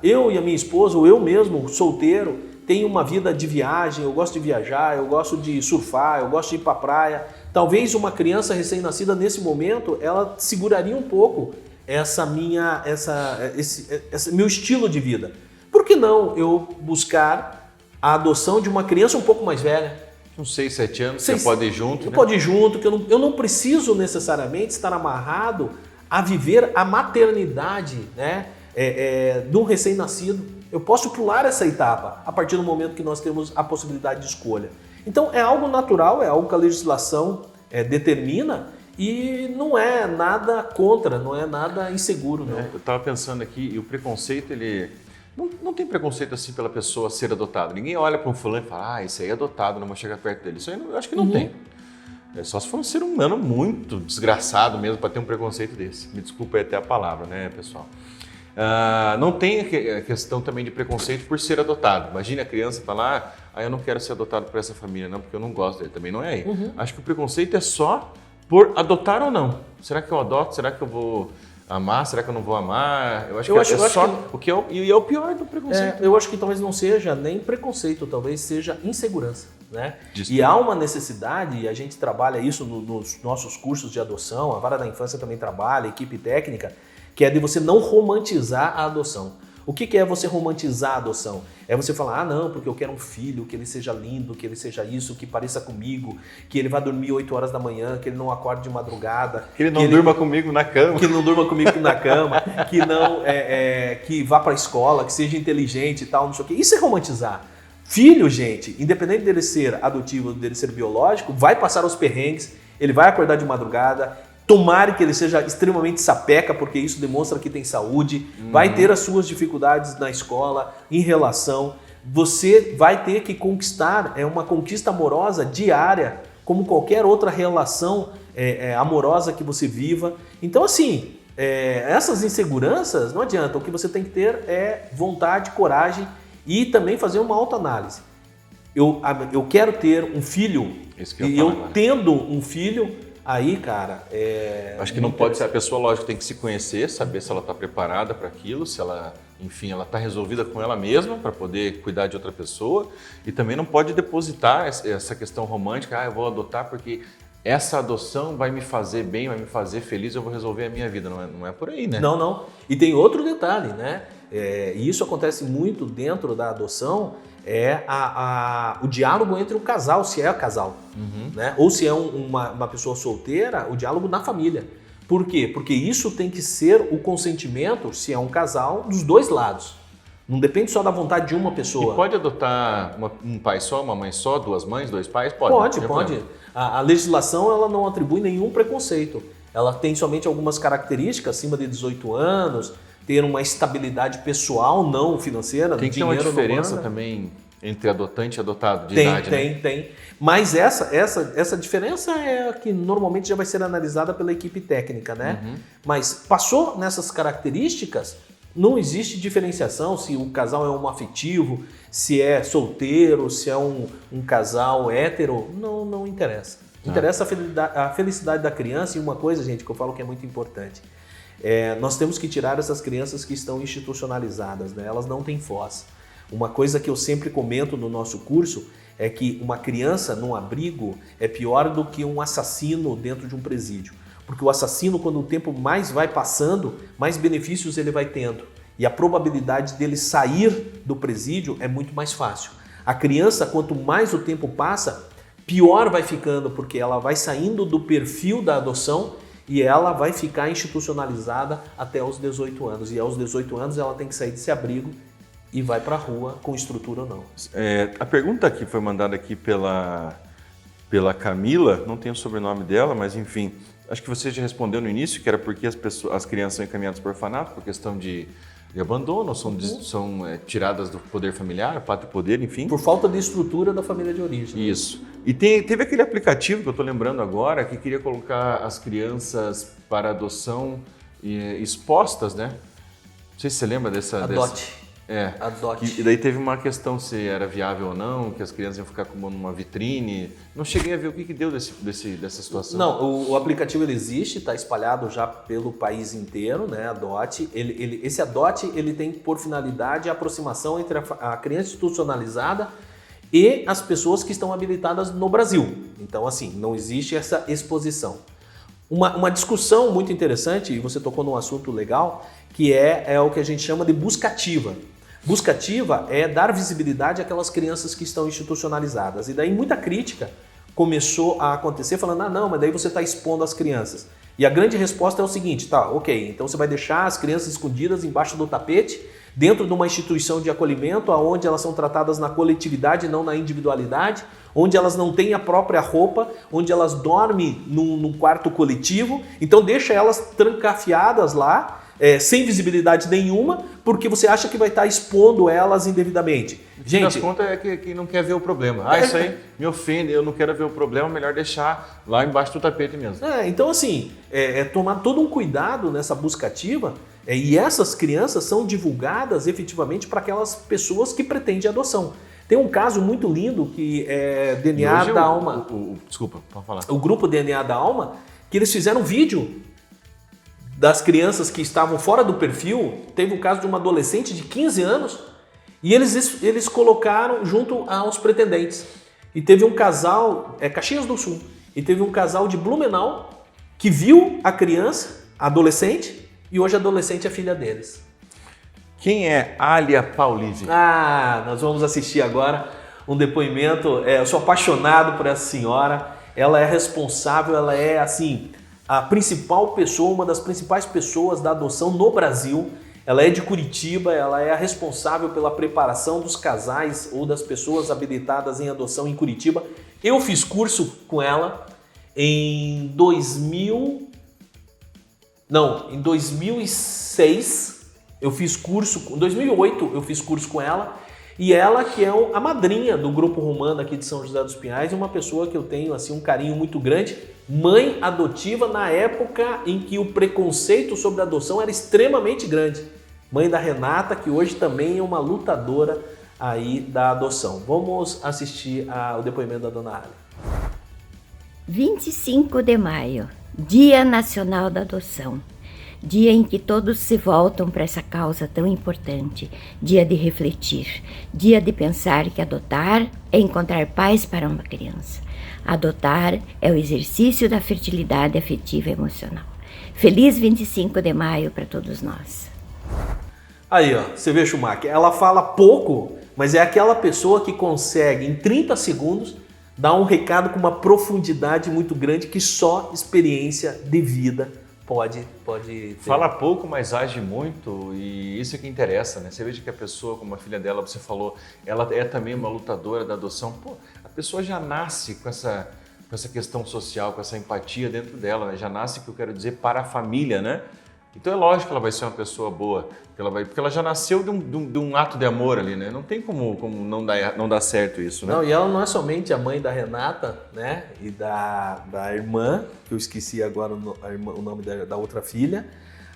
Eu e a minha esposa, ou eu mesmo, solteiro, tenho uma vida de viagem, eu gosto de viajar, eu gosto de surfar, eu gosto de ir para a praia. Talvez uma criança recém-nascida nesse momento, ela seguraria um pouco esse meu estilo de vida. Por que não eu buscar a adoção de uma criança um pouco mais velha? Uns 6, 7 anos, você pode ir junto, né? Pode ir junto, que eu não preciso necessariamente estar amarrado a viver a maternidade, né? De um recém-nascido. Eu posso pular essa etapa a partir do momento que nós temos a possibilidade de escolha. Então é algo natural, é algo que a legislação determina e não é nada contra, não é nada inseguro. Não. Eu estava pensando aqui, e o preconceito, ele... Não tem preconceito assim pela pessoa ser adotada. Ninguém olha para um fulano e fala, esse aí é adotado, não vou chegar perto dele. Isso aí eu acho que não tem. É só se for um ser humano muito desgraçado mesmo para ter um preconceito desse. Me desculpa aí até a palavra, né, pessoal? Não tem a questão também de preconceito por ser adotado. Imagina a criança falar, eu não quero ser adotado por essa família, não, porque eu não gosto dele. Também não é aí. Acho que o preconceito é só por adotar ou não. Será que eu adoto? Será que eu vou amar? Será que eu não vou amar? Eu acho que é o pior do preconceito. Eu acho que talvez não seja nem preconceito, talvez seja insegurança. Né? E há uma necessidade, e a gente trabalha isso nos nossos cursos de adoção, a Vara da Infância também trabalha, a equipe técnica, que é de você não romantizar a adoção. O que é você romantizar a adoção? É você falar, não, porque eu quero um filho, que ele seja lindo, que ele seja isso, que pareça comigo, que ele vá dormir 8 horas da manhã, que ele não acorde de madrugada. Que ele não durma comigo na cama. Que ele não durma comigo na cama, que não que vá para a escola, que seja inteligente e tal, não sei o quê. Isso é romantizar. Filho, gente, independente dele ser adotivo ou dele ser biológico, vai passar os perrengues, ele vai acordar de madrugada. Tomara que ele seja extremamente sapeca, porque isso demonstra que tem saúde, vai ter as suas dificuldades na escola, em relação. Você vai ter que conquistar, uma conquista amorosa diária, como qualquer outra relação amorosa que você viva. Então, assim, essas inseguranças não adianta. O que você tem que ter é vontade, coragem e também fazer uma autoanálise. Eu quero ter um filho, e eu tendo um filho... Aí, cara, acho que não pode ser a pessoa, lógico, tem que se conhecer, saber se ela está preparada para aquilo, se ela, enfim, ela está resolvida com ela mesma para poder cuidar de outra pessoa, e também não pode depositar essa questão romântica, eu vou adotar porque essa adoção vai me fazer bem, vai me fazer feliz, eu vou resolver a minha vida. Não é por aí, né? Não. E tem outro detalhe, né? E isso acontece muito dentro da adoção, o diálogo entre o casal, se é casal, né? Ou se é uma pessoa solteira, o diálogo na família. Por quê? Porque isso tem que ser o consentimento, se é um casal, dos dois lados. Não depende só da vontade de uma pessoa. E pode adotar um pai só, uma mãe só, 2 mães, 2 pais? Pode. Pode. A legislação ela não atribui nenhum preconceito. Ela tem somente algumas características, acima de 18 anos, ter uma estabilidade pessoal, não financeira. Tem que ter uma diferença também entre adotante e adotado de idade, né? Tem. Mas essa diferença é a que normalmente já vai ser analisada pela equipe técnica, né? Mas passou nessas características, não existe diferenciação se o casal é homoafetivo, se é solteiro, se é um casal hétero, não interessa. Interessa a felicidade da criança. E uma coisa, gente, que eu falo que é muito importante, nós temos que tirar essas crianças que estão institucionalizadas, né? Elas não têm voz. Uma coisa que eu sempre comento no nosso curso é que uma criança num abrigo é pior do que um assassino dentro de um presídio. Porque o assassino, quando o tempo mais vai passando, mais benefícios ele vai tendo. E a probabilidade dele sair do presídio é muito mais fácil. A criança, quanto mais o tempo passa, pior vai ficando, porque ela vai saindo do perfil da adoção e ela vai ficar institucionalizada até os 18 anos. E aos 18 anos ela tem que sair desse abrigo e vai para a rua com estrutura ou não. A pergunta que foi mandada aqui pela Camila, não tem o sobrenome dela, mas enfim, acho que você já respondeu no início, que era porque as crianças são encaminhadas para o orfanato por questão de abandono, são tiradas do poder familiar, pátrio poder, enfim. Por falta de estrutura da família de origem. Isso. E teve aquele aplicativo que eu estou lembrando agora, que queria colocar as crianças para adoção expostas, né? Não sei se você lembra dessa... Adote. E daí teve uma questão se era viável ou não, que as crianças iam ficar como numa vitrine. Não cheguei a ver o que deu dessa situação. Não, o aplicativo ele existe, está espalhado já pelo país inteiro, né? Adote. Esse Adote ele tem por finalidade a aproximação entre a criança institucionalizada e as pessoas que estão habilitadas no Brasil. Então, assim, não existe essa exposição. Uma discussão muito interessante, e você tocou num assunto legal, que é o que a gente chama de busca ativa. Busca ativa é dar visibilidade àquelas crianças que estão institucionalizadas. E daí muita crítica começou a acontecer falando, não, mas daí você está expondo as crianças. E a grande resposta é o seguinte, tá, ok, então você vai deixar as crianças escondidas embaixo do tapete, dentro de uma instituição de acolhimento, onde elas são tratadas na coletividade, não na individualidade, onde elas não têm a própria roupa, onde elas dormem num quarto coletivo, então deixa elas trancafiadas lá, sem visibilidade nenhuma, porque você acha que vai estar expondo elas indevidamente. Gente, as contas é que não quer ver o problema. Isso aí me ofende, eu não quero ver o problema, melhor deixar lá embaixo do tapete mesmo. Então assim, tomar todo um cuidado nessa busca ativa, e essas crianças são divulgadas efetivamente para aquelas pessoas que pretendem adoção. Tem um caso muito lindo que é DNA da Alma. Desculpa, pode falar. O grupo DNA da Alma, que eles fizeram um vídeo das crianças que estavam fora do perfil. Teve um caso de uma adolescente de 15 anos e eles colocaram junto aos pretendentes. E teve um casal, Caxias do Sul, e teve um casal de Blumenau que viu a criança, a adolescente, e hoje a adolescente é filha deles. Quem é Alia Paulive? Nós vamos assistir agora um depoimento. Eu sou apaixonado por essa senhora. Ela é responsável, ela é assim... a principal pessoa, uma das principais pessoas da adoção no Brasil. Ela é de Curitiba, ela é a responsável pela preparação dos casais ou das pessoas habilitadas em adoção em Curitiba. Eu fiz curso com ela em 2006, eu fiz curso, em 2008 eu fiz curso com ela. E ela que é a madrinha do Grupo Romano aqui de São José dos Pinhais, uma pessoa que eu tenho assim, um carinho muito grande, mãe adotiva na época em que o preconceito sobre a adoção era extremamente grande. Mãe da Renata, que hoje também é uma lutadora aí da adoção. Vamos assistir ao depoimento da dona Alia. 25 de maio, Dia Nacional da Adoção. Dia em que todos se voltam para essa causa tão importante, dia de refletir, dia de pensar que adotar é encontrar paz para uma criança. Adotar é o exercício da fertilidade afetiva e emocional. Feliz 25 de maio para todos nós. Aí, ó, você vê, Schumacher, ela fala pouco, mas é aquela pessoa que consegue, em 30 segundos, dar um recado com uma profundidade muito grande que só experiência de vida pode ter. Fala pouco, mas age muito, e isso é que interessa, né? Você veja que a pessoa, como a filha dela, você falou, ela é também uma lutadora da adoção. Pô, a pessoa já nasce com essa questão social, com essa empatia dentro dela, né? Já nasce, que eu quero dizer, para a família, né? Então é lógico que ela vai ser uma pessoa boa, porque ela já nasceu de um ato de amor ali, né? Não tem como não dar certo isso, né? Não, e ela não é somente a mãe da Renata, né? E da irmã, que eu esqueci agora o nome da outra filha,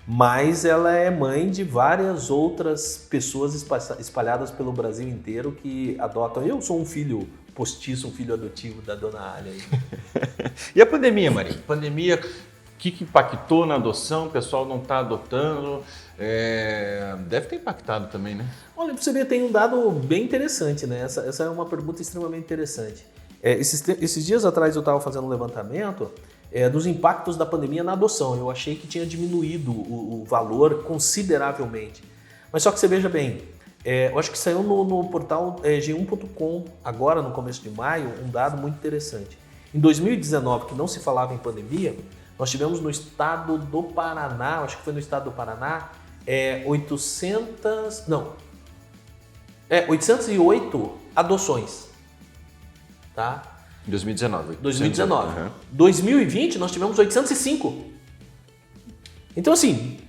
mas ela é mãe de várias outras pessoas espalhadas pelo Brasil inteiro que adotam. Eu sou um filho postiço, um filho adotivo da dona Alia. E a pandemia, Maria? Pandemia... O que impactou na adoção? O pessoal não está adotando? Deve ter impactado também, né? Olha, para você ver, tem um dado bem interessante, né? Essa é uma pergunta extremamente interessante. Esses dias atrás eu estava fazendo um levantamento dos impactos da pandemia na adoção. Eu achei que tinha diminuído o valor consideravelmente. Mas só que você veja bem, eu acho que saiu no portal G1.com, agora no começo de maio, um dado muito interessante. Em 2019, que não se falava em pandemia, nós tivemos no estado do Paraná, acho que foi no estado do Paraná, 808 adoções. Tá? Em 2019. 2019. Uhum. 2020 nós tivemos 805. Então assim...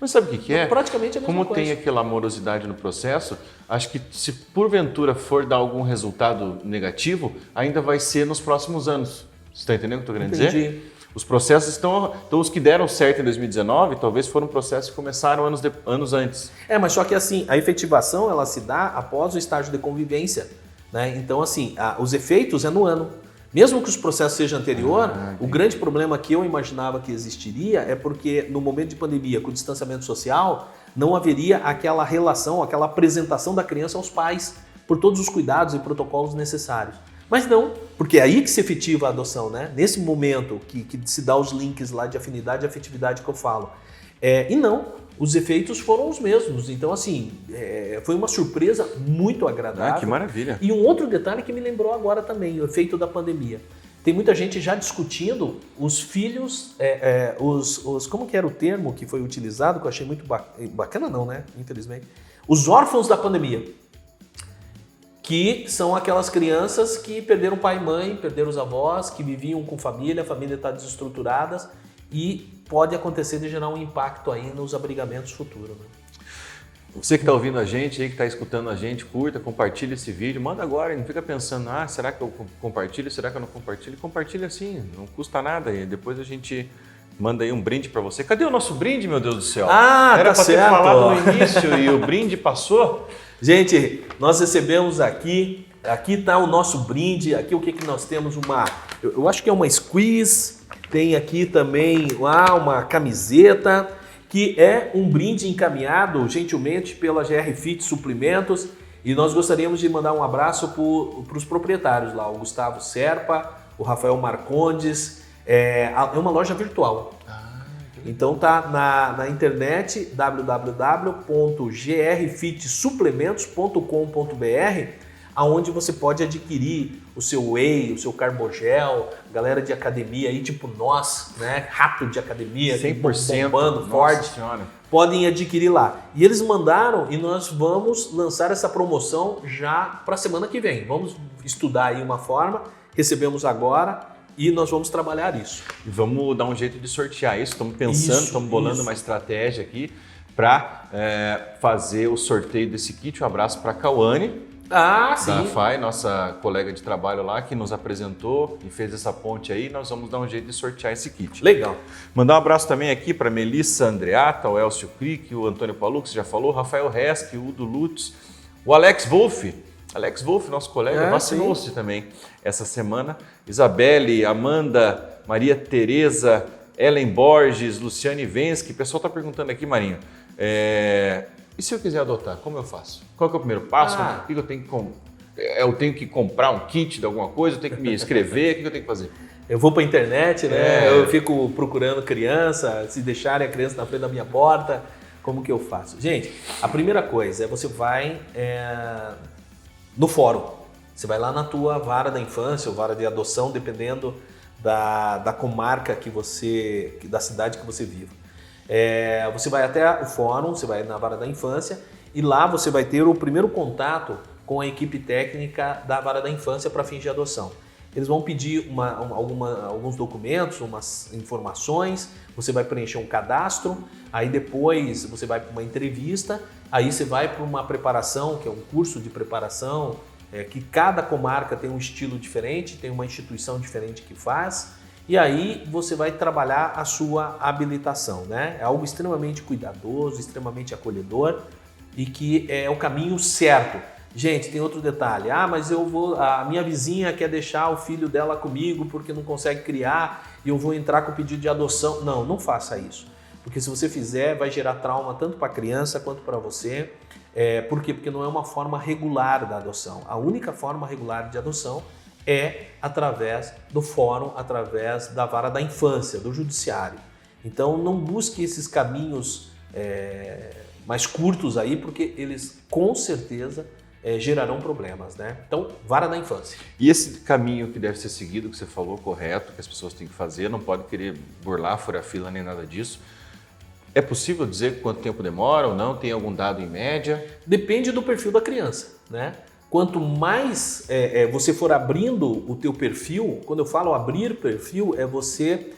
Mas sabe o que é? Praticamente a mesma coisa. Como tem aquela amorosidade no processo, acho que se porventura for dar algum resultado negativo, ainda vai ser nos próximos anos. Você está entendendo o que eu estou querendo dizer? Os processos estão os que deram certo em 2019, talvez foram processos que começaram anos antes. Mas só que assim, a efetivação ela se dá após o estágio de convivência, né? Então assim, os efeitos é no ano. Mesmo que os processos sejam anterior, o grande problema que eu imaginava que existiria é porque no momento de pandemia, com o distanciamento social, não haveria aquela relação, aquela apresentação da criança aos pais, por todos os cuidados e protocolos necessários. Mas não, porque é aí que se efetiva a adoção, né? Nesse momento que se dá os links lá de afinidade e afetividade que eu falo. E não, os efeitos foram os mesmos. Então, assim, foi uma surpresa muito agradável. Que maravilha. E um outro detalhe que me lembrou agora também, o efeito da pandemia. Tem muita gente já discutindo os filhos, como que era o termo que foi utilizado, que eu achei muito bacana não, né? Infelizmente. Os órfãos da pandemia. Que são aquelas crianças que perderam pai e mãe, perderam os avós, que viviam com família, a família está desestruturada e pode acontecer de gerar um impacto aí nos abrigamentos futuros. Né? Você que está ouvindo a gente, aí que está escutando a gente, curta, compartilha esse vídeo, manda agora, não fica pensando, será que eu compartilho, será que eu não compartilho? Compartilha sim, não custa nada e depois a gente manda aí um brinde para você. Cadê o nosso brinde, meu Deus do céu? Era para ter falado no início e o brinde passou? Gente, nós recebemos aqui está o nosso brinde, aqui o que nós temos, eu acho que é uma squeeze, tem aqui também uma camiseta, que é um brinde encaminhado gentilmente pela GR Fit Suplementos e nós gostaríamos de mandar um abraço para os proprietários lá, o Gustavo Serpa, o Rafael Marcondes, é uma loja virtual. Então tá na internet www.grfitsuplementos.com.br, aonde você pode adquirir o seu whey, o seu carbogel, galera de academia aí, tipo nós, né? Rato de academia, 100% bombando, forte, podem adquirir lá. E eles mandaram e nós vamos lançar essa promoção já para a semana que vem. Vamos estudar aí uma forma, recebemos agora. E nós vamos trabalhar isso. E vamos dar um jeito de sortear isso. Estamos pensando, estamos bolando uma estratégia aqui para fazer o sorteio desse kit. Um abraço para a Cauane, sim. da FAI, nossa colega de trabalho lá, que nos apresentou e fez essa ponte aí. Nós vamos dar um jeito de sortear esse kit. Legal. Mandar um abraço também aqui para Melissa Andreata, o Elcio Crick, o Antônio Palu, que você já falou, o Rafael Resch, o Udo Lutz, o Alex Wolff. Alex Wolff, nosso colega, vacinou-se também essa semana. Isabelle, Amanda, Maria Tereza, Ellen Borges, Luciane Vensky. O pessoal está perguntando aqui, Marinho, e se eu quiser adotar, como eu faço? Qual que é o primeiro passo? O que eu tenho que eu tenho que comprar um kit de alguma coisa? Eu tenho que me inscrever? O que eu tenho que fazer? Eu vou para a internet, né? Eu fico procurando criança, se deixarem a criança na frente da minha porta. Como que eu faço? Gente, a primeira coisa é você vai no fórum. Você vai lá na tua vara da infância ou vara de adoção, dependendo da comarca da cidade que você vive. Você vai até o fórum, você vai na vara da infância e lá você vai ter o primeiro contato com a equipe técnica da vara da infância para fins de adoção. Eles vão pedir alguns documentos, umas informações, você vai preencher um cadastro, aí depois você vai para uma entrevista, aí você vai para uma preparação, que é um curso de preparação, que cada comarca tem um estilo diferente, tem uma instituição diferente que faz, e aí você vai trabalhar a sua habilitação, né? É algo extremamente cuidadoso, extremamente acolhedor e que é o caminho certo. Gente, tem outro detalhe. Mas a minha vizinha quer deixar o filho dela comigo porque não consegue criar e eu vou entrar com pedido de adoção. Não faça isso. Porque se você fizer, vai gerar trauma tanto para a criança quanto para você. Por quê? Porque não é uma forma regular da adoção. A única forma regular de adoção é através do fórum, através da vara da infância, do judiciário. Então não busque esses caminhos mais curtos aí, porque eles com certeza gerarão problemas, né? Então, vara da infância. E esse caminho que deve ser seguido, que você falou, correto, que as pessoas têm que fazer, não pode querer burlar, furar fila, nem nada disso. É possível dizer quanto tempo demora ou não? Tem algum dado em média? Depende do perfil da criança, né? Quanto mais você for abrindo o teu perfil, quando eu falo abrir perfil, é você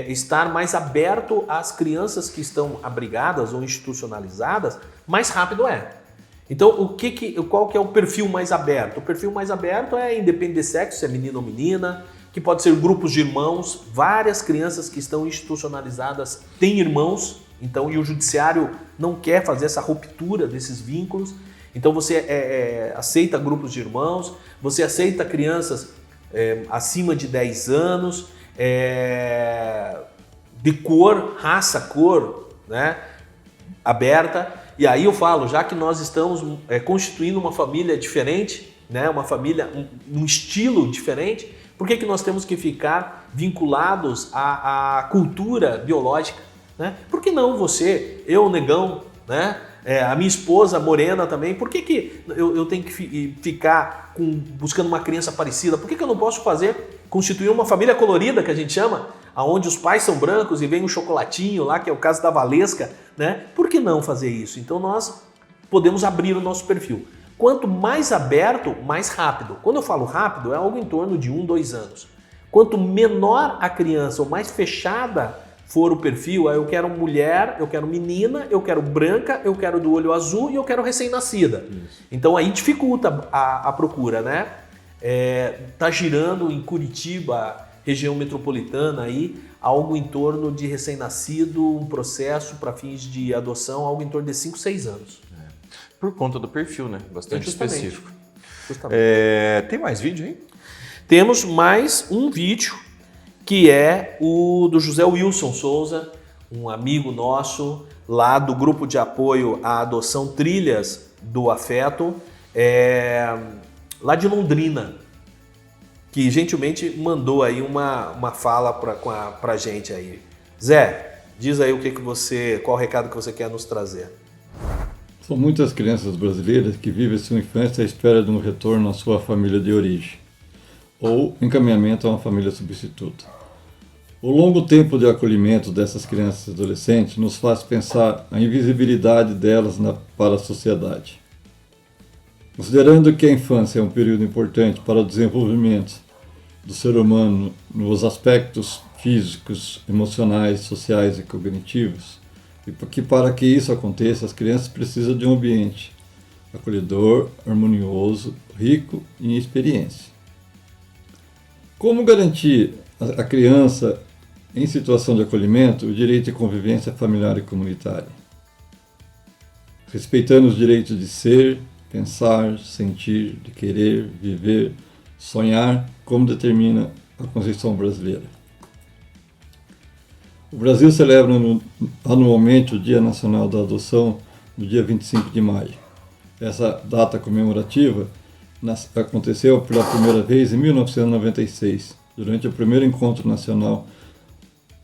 estar mais aberto às crianças que estão abrigadas ou institucionalizadas, mais rápido é. Então, qual que é o perfil mais aberto? O perfil mais aberto é independente de sexo, se é menino ou menina, que pode ser grupos de irmãos. Várias crianças que estão institucionalizadas têm irmãos, então, e o judiciário não quer fazer essa ruptura desses vínculos. Então, você aceita grupos de irmãos, você aceita crianças acima de 10 anos, de cor, cor, né, aberta. E aí eu falo, já que nós estamos constituindo uma família diferente, né, uma família, um estilo diferente, por que nós temos que ficar vinculados à cultura biológica? Né? Por que não você, eu, negão, né? A minha esposa, morena também, por que eu tenho que ficar buscando uma criança parecida? Por que eu não posso constituir uma família colorida, que a gente chama, onde os pais são brancos e vem um chocolatinho lá, que é o caso da Valesca, né? Por que não fazer isso? Então nós podemos abrir o nosso perfil. Quanto mais aberto, mais rápido. Quando eu falo rápido, é algo em torno de 1-2 anos. Quanto menor a criança ou mais fechada for o perfil, eu quero mulher, eu quero menina, eu quero branca, eu quero do olho azul e eu quero recém-nascida. Então aí dificulta a procura, né? Tá girando em Curitiba, região metropolitana aí, algo em torno de recém-nascido, um processo para fins de adoção, algo em torno de 5-6 anos. Por conta do perfil, né? Bastante específico. Justamente. Tem mais vídeo aí? Temos mais um vídeo, que é o do José Wilson Souza, um amigo nosso lá do grupo de apoio à adoção Trilhas do Afeto, lá de Londrina, que gentilmente mandou aí uma fala pra gente aí. Zé, diz aí qual o recado que você quer nos trazer. São muitas crianças brasileiras que vivem sua infância à espera de um retorno à sua família de origem, ou encaminhamento a uma família substituta. O longo tempo de acolhimento dessas crianças e adolescentes nos faz pensar a invisibilidade delas para a sociedade. Considerando que a infância é um período importante para o desenvolvimento do ser humano nos aspectos físicos, emocionais, sociais e cognitivos, e que para que isso aconteça, as crianças precisam de um ambiente acolhedor, harmonioso, rico em experiência. Como garantir à criança em situação de acolhimento o direito de convivência familiar e comunitária? Respeitando os direitos de ser, pensar, sentir, de querer, viver, sonhar, como determina a Constituição brasileira. O Brasil celebra anualmente o Dia Nacional da Adoção no dia 25 de maio. Essa data comemorativa aconteceu pela primeira vez em 1996, durante o primeiro Encontro Nacional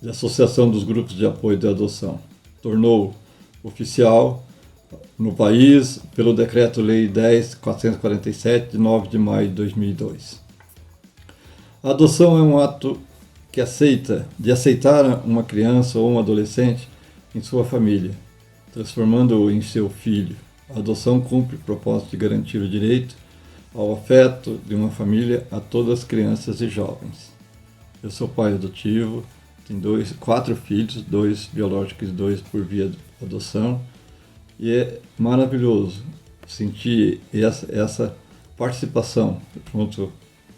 de Associação dos Grupos de Apoio de Adoção. Tornou oficial no país pelo Decreto-Lei 10.447, de 9 de maio de 2002. A adoção é um ato de aceitar uma criança ou um adolescente em sua família, transformando-o em seu filho. A adoção cumpre o propósito de garantir o direito ao afeto de uma família a todas as crianças e jovens. Eu sou pai adotivo, tenho 4 filhos, 2 biológicos e 2 por via de adoção, e é maravilhoso sentir essa participação junto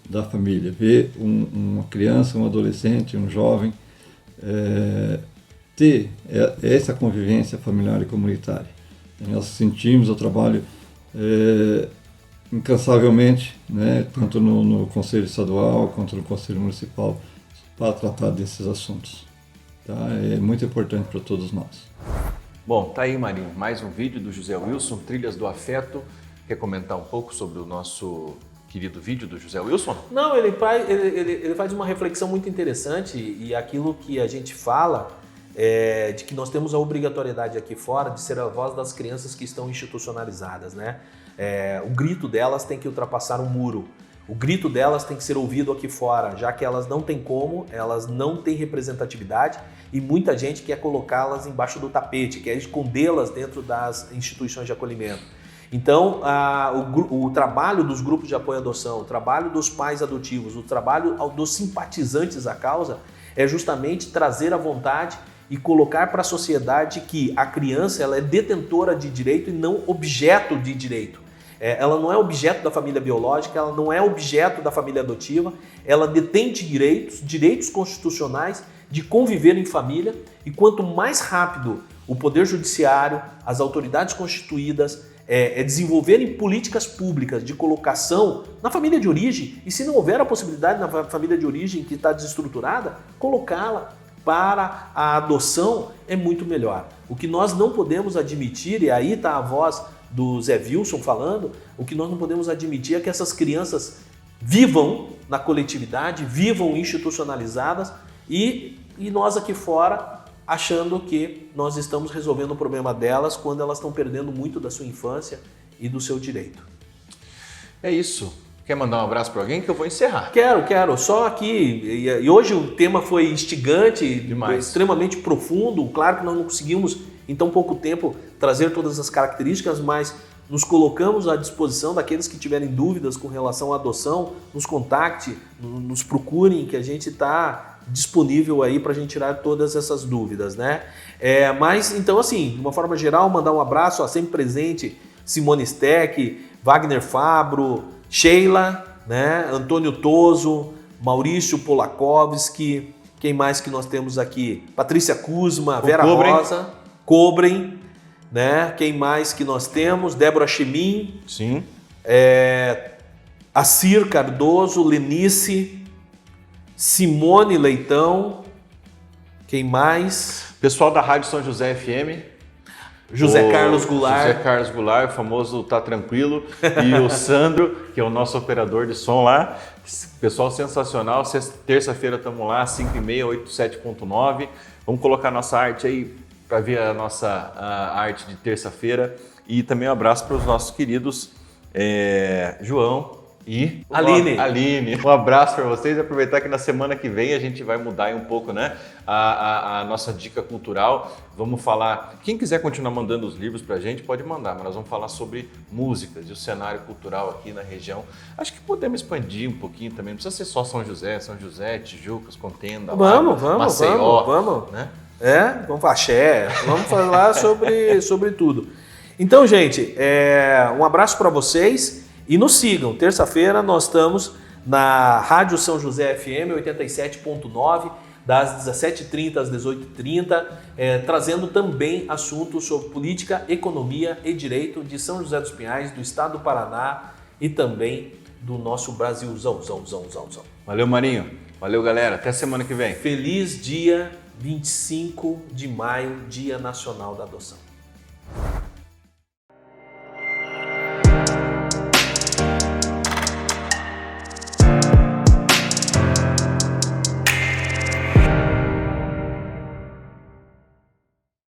da família, ver uma criança, um adolescente, um jovem ter essa convivência familiar e comunitária. E nós sentimos o trabalho incansavelmente, né, tanto no Conselho Estadual quanto no Conselho Municipal, para tratar desses assuntos. Tá? É muito importante para todos nós. Bom, tá aí, Marinho, mais um vídeo do José Wilson, Trilhas do Afeto. Quer comentar um pouco sobre o nosso querido vídeo do José Wilson? Não, ele faz uma reflexão muito interessante, e aquilo que a gente fala de que nós temos a obrigatoriedade aqui fora de ser a voz das crianças que estão institucionalizadas, né? O grito delas tem que ultrapassar um muro. O grito delas tem que ser ouvido aqui fora, já que elas não têm como, elas não têm representatividade e muita gente quer colocá-las embaixo do tapete, quer escondê-las dentro das instituições de acolhimento. Então, o trabalho dos grupos de apoio à adoção, o trabalho dos pais adotivos, o trabalho dos simpatizantes à causa é justamente trazer a vontade e colocar para a sociedade que a criança ela é detentora de direito e não objeto de direito. Ela não é objeto da família biológica, ela não é objeto da família adotiva, ela detém direitos constitucionais de conviver em família, e quanto mais rápido o Poder Judiciário, as autoridades constituídas desenvolverem políticas públicas de colocação na família de origem, e se não houver a possibilidade na família de origem que está desestruturada, colocá-la para a adoção é muito melhor. O que nós não podemos admitir, e aí está a voz do Zé Wilson falando, o que nós não podemos admitir é que essas crianças vivam na coletividade, vivam institucionalizadas e nós aqui fora achando que nós estamos resolvendo o problema delas quando elas estão perdendo muito da sua infância e do seu direito. É isso. Quer mandar um abraço para alguém que eu vou encerrar? Quero. Só aqui, e hoje o tema foi instigante, demais, extremamente profundo. Claro que nós não conseguimos em tão pouco tempo trazer todas as características, mas nos colocamos à disposição daqueles que tiverem dúvidas com relação à adoção, nos contacte, nos procurem, que a gente está disponível aí para a gente tirar todas essas dúvidas, né? Mas, então, assim, de uma forma geral, mandar um abraço, sempre presente, Simone Steck, Wagner Fabro, Sheila, né? Antônio Toso, Maurício Polakovski, quem mais que nós temos aqui? Patrícia Kuzma, Vera Rosa, Cobrem, né? Quem mais que nós temos? Débora Chemin. Sim. Acir Cardoso, Lenice, Simone Leitão. Quem mais? Pessoal da Rádio São José FM. Carlos Goulart. José Carlos Goulart, o famoso Tá Tranquilo. E o Sandro, que é o nosso operador de som lá. Pessoal sensacional. Terça-feira estamos lá, 5h30, 87.9. Vamos colocar nossa arte aí para ver a nossa arte de terça-feira. E também um abraço para os nossos queridos João e Aline. Um abraço para vocês. Aproveitar que na semana que vem a gente vai mudar aí um pouco, né, a nossa dica cultural. Vamos falar, quem quiser continuar mandando os livros para a gente pode mandar, mas nós vamos falar sobre músicas e o cenário cultural aqui na região. Acho que podemos expandir um pouquinho também, não precisa ser só São José, Tijucas, Contenda, Maceió. Vamos. Né? Vamos para Axé, vamos falar sobre tudo. Então, gente, um abraço para vocês e nos sigam. Terça-feira nós estamos na Rádio São José FM 87.9, das 17h30 às 18h30, trazendo também assuntos sobre política, economia e direito de São José dos Pinhais, do estado do Paraná e também do nosso Brasilzão. Valeu, Marinho. Valeu, galera. Até semana que vem. Feliz dia 25 de maio, Dia Nacional da Adoção.